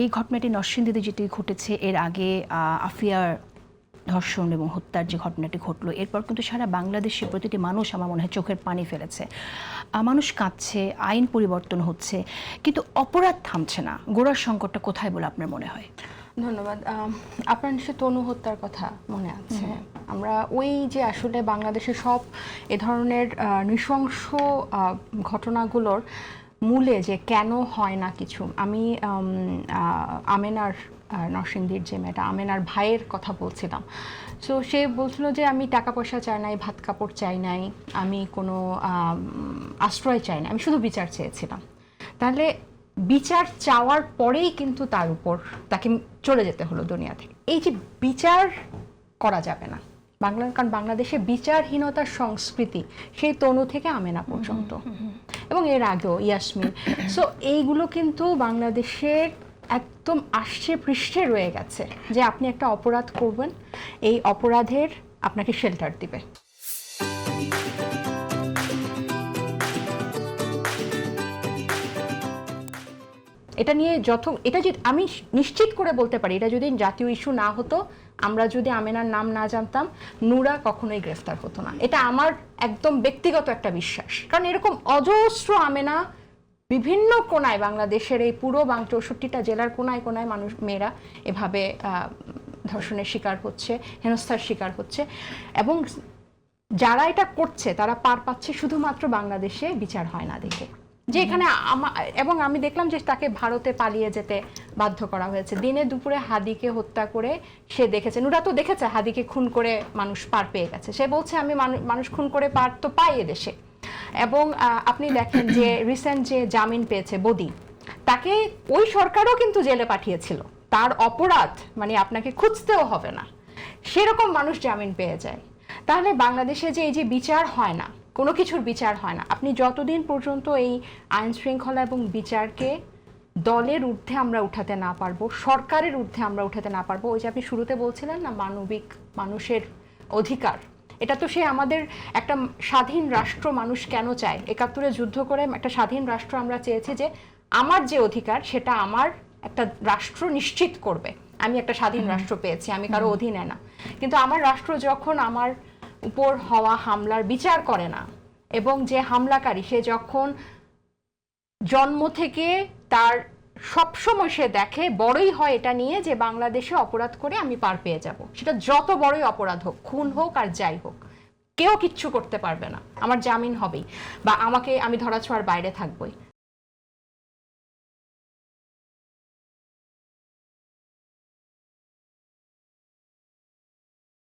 এই ঘটনাটি নরসিংদীতে যেটি ঘটেছে, এর আগে আফিয়ার ধর্ষণ এবং হত্যার যে ঘটনাটি ঘটলো, এরপর কিন্তু সারা বাংলাদেশে প্রতিটি মানুষ আমার মনে হয় চোখের পানি ফেলেছে। মানুষ কাঁদছে, আইন পরিবর্তন হচ্ছে, কিন্তু অপরাধ থামছে না। গোড়ার সংকটটা কোথায় বলে আপনার মনে হয়? ধন্যবাদ। আপনার নিশ্চয় তনু হত্যার কথা মনে আছে। আমরা ওই যে আসলে বাংলাদেশের সব এ ধরনের নৃশংস ঘটনাগুলোর মূলে যে কেন হয় না কিছু, আমি আমেনার নরসিংদীর যে মেয়েটা, আমেনার ভাইয়ের কথা বলছিলাম। সো সে বলছিল যে আমি টাকা পয়সা চাই নাই, ভাত কাপড় চাই নাই, আমি কোনো আশ্রয় চাই না, আমি শুধু বিচার চেয়েছিলাম। তাহলে বিচার চাওয়ার পরেই কিন্তু তার উপর তাকে চলে যেতে হলো দুনিয়া থেকে। এই যে বিচার করা যাবে না কারণ বাংলাদেশে বিচারহীনতার সংস্কৃতি সেই তনু থেকে আমেনা পর্যন্ত, এবং এর আগেও ইয়াসমিন। সো এইগুলো কিন্তু বাংলাদেশের একদম আষ্টে পৃষ্ঠে রয়ে গেছে যে আপনি একটা অপরাধ করবেন, এই অপরাধের আপনাকে শেল্টার দিবে। এটা নিয়ে এটা যদি আমি নিশ্চিত করে বলতে পারি, এটা যদি জাতীয় ইস্যু না হতো, আমরা যদি আমেনার নাম না জানতাম, নূরা কখনোই গ্রেফতার হতো না। এটা আমার একদম ব্যক্তিগত একটা বিশ্বাস। কারণ এরকম অজস্র আমেনা বিভিন্ন কোনায়, বাংলাদেশের এই পুরো 64টা জেলার কোনায় কোনায় মেয়েরা এভাবে ধর্ষণের শিকার হচ্ছে, হেনস্থার শিকার হচ্ছে, এবং যারা এটা করছে তারা পার পাচ্ছে শুধুমাত্র বাংলাদেশে বিচার হয় না দেখে। যে এখানে এবং আমি দেখলাম যে তাকে ভারতে পালিয়ে যেতে বাধ্য করা হয়েছে। দিনে দুপুরে হাদিকে হত্যা করে সে দেখেছে, নুরা তো দেখেছে হাদিকে খুন করে মানুষ পার পেয়ে গেছে। সে বলছে আমি মানুষ খুন করে পার তো পাই এদেশে। এবং আপনি দেখেন যে রিসেন্ট যে জামিন পেয়েছে বদি, তাকে ওই সরকারও কিন্তু জেলে পাঠিয়েছিল। তার অপরাধ মানে আপনাকে খুঁজতেও হবে না, সেরকম মানুষ জামিন পেয়ে যায়। তাহলে বাংলাদেশে যে এই যে বিচার হয় না, কোনো কিছুর বিচার হয় না, আপনি যতদিন পর্যন্ত এই আইন শৃঙ্খলা এবং বিচারকে দলের ঊর্ধ্বে আমরা উঠাতে না পারবো, সরকারের ঊর্ধ্বে আমরা উঠাতে না পারবো, ওই যে আপনি শুরুতে বলছিলেন না মানবিক মানুষের অধিকার, এটা তো সে আমাদের একটা স্বাধীন রাষ্ট্র মানুষ কেন চায়? 71-এ যুদ্ধ করে একটা স্বাধীন রাষ্ট্র আমরা চেয়েছি যে আমার যে অধিকার সেটা আমার একটা রাষ্ট্র নিশ্চিত করবে। আমি একটা স্বাধীন রাষ্ট্র পেয়েছি, আমি কারো অধীনে না। কিন্তু আমার রাষ্ট্র যখন আমার উপর হওয়া হামলার বিচার করে না, এবং যে হামলাকারী সে যখন জন্ম থেকে তার সবসময় সে দেখে বড়ই হয় এটা নিয়ে যে বাংলাদেশে অপরাধ করে আমি পার পেয়ে যাব, সেটা যত বড়ই অপরাধ হোক, খুন হোক আর যাই হোক, কেউ কিচ্ছু করতে পারবে না, আমার জামিন হবেই, বা আমি ধরাছোঁয়ার বাইরে থাকবই।